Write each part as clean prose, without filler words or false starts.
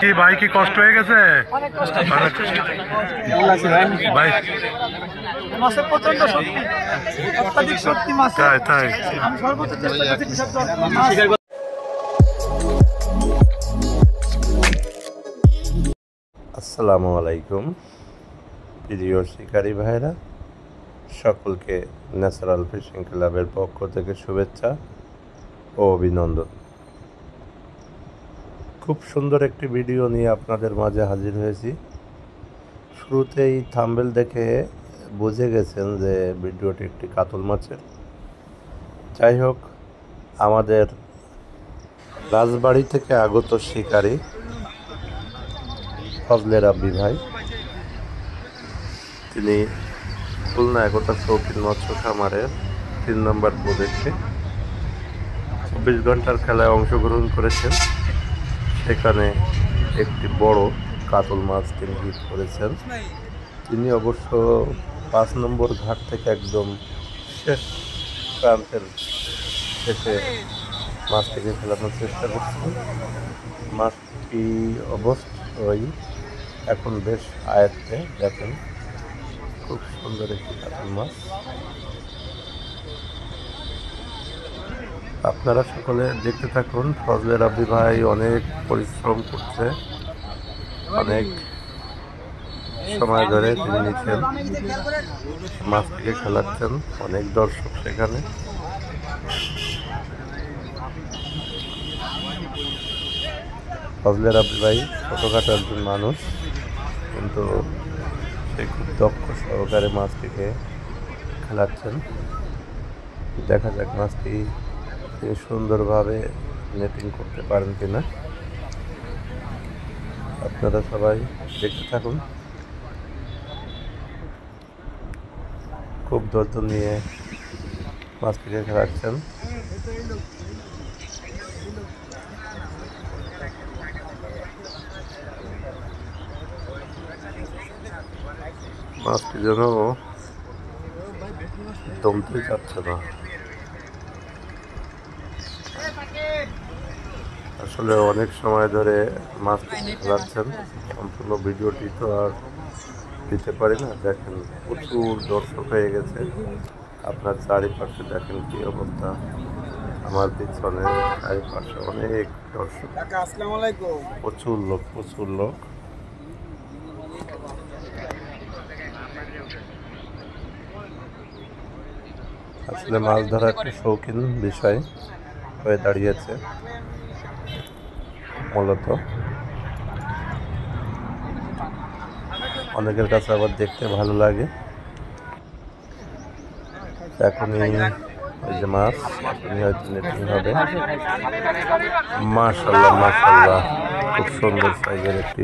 কি ভাই কি কষ্ট হয়ে গেছে? ভাই মাছের প্রচন্ড শক্তি, অত্যাধিক শক্তি মাছ। তাই আমি সর্বোচ্চ চেষ্টা করছি। আসসালামু আলাইকুম প্রিয় শিকারী ভাইরা, সকলকে ন্যাচারাল ফিশিং ক্লাবের পক্ষ থেকে শুভেচ্ছা ও অভিনন্দন। খুব সুন্দর একটি ভিডিও নিয়ে আপনাদের মাঝে হাজির হয়েছি। শুরুতেই থাম্বনেল দেখে বুঝে গেছেন যে ভিডিওটি একটি কাতল মাছের। যাই হোক, আমাদের রাজবাড়ি থেকে আগত শিকারী ফজলে রাব্বি ভাই, তিনি খুলনা একতা শৌখিন মৎস্য খামারের 3 নম্বর প্রজেক্টে 24 ঘন্টার খেলায় অংশগ্রহণ করেছেন। সেখানে একটি বড় কাতল মাছ তিনি হিট করেছেন। তিনি অবশ্য 5 নম্বর ঘাট থেকে একদম শেষ প্রান্তের শেষে মাছটিকে ফেলানোর চেষ্টা করছেন। মাছটি অবশ্যই এখন বেশ আয়ত্তে, দেখেন খুব সুন্দর একটি কাতল মাছ। আপনারা সকলে দেখতে থাকুন। ফজলে রাব্বি ভাই অনেক পরিশ্রম করছে, অনেক সময় ধরে তিনি নিচ্ছেন, মাছটিকে খেলাচ্ছেন, অনেক দর্শক সেখানে। ফজলে রাব্বি ভাই ছোটোখাটো একজন মানুষ, কিন্তু সে খুব দক্ষ সহকারে মাছটিকে খেলাচ্ছেন। দেখা যাক মাছটি তিনি সুন্দরভাবে নেটিং করতে পারেন কিনা। আপনারা সবাই দেখতে থাকুন। খুব ধৈর্য নিয়ে মাছটিকে খেলাচ্ছেন। মাছটি যেন দমতে যাচ্ছে না। আসলে অনেক সময় ধরে মাছটি খেলাচ্ছেন, সম্পূর্ণ ভিডিওটি তো আর দিতে পারি না। দেখেন প্রচুর দর্শক হয়ে গেছে। আপনার চারিপাশে দেখেন কি অবস্থা, আমার পিছনে চারিপাশে অনেক দর্শক, প্রচুর লোক। আসলে মাছ ধরা একটা শৌখিন বিষয় হয়ে দাঁড়িয়েছে মূলত। অনেকের কাছে আবার দেখতে ভালো লাগে। এখনই ওই যে মাছ, এখনই হয়তো নেটিং হবে। মাশাআল্লাহ খুব সুন্দর সাইজের একটি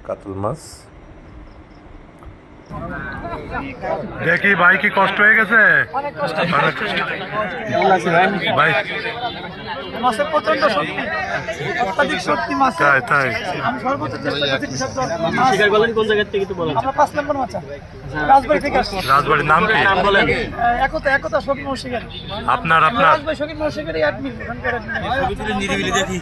কাতল মাছ। দেখি ভাই কি কষ্ট হয়ে গেছে? ভাই মাছের প্রচন্ড শক্তি, অত্যাধিক শক্তি মাছ। তাই আমি সর্বোচ্চ চেষ্টা করছি। শিকার করলেন কোন জায়গা থেকে? একটু বলেন। আমরা 5 নম্বর মাছ, রাজবাড়ি থেকে আসছি। রাজবাড়ির নাম কি? নাম বলেন। একতা শৌখিন মৎস্য শিকারী। আপনার রাজবাড়ি শৌখিন মৎস্য শিকারী অ্যাডমিন। ছবি তুলে নিরিবিলি দেখি।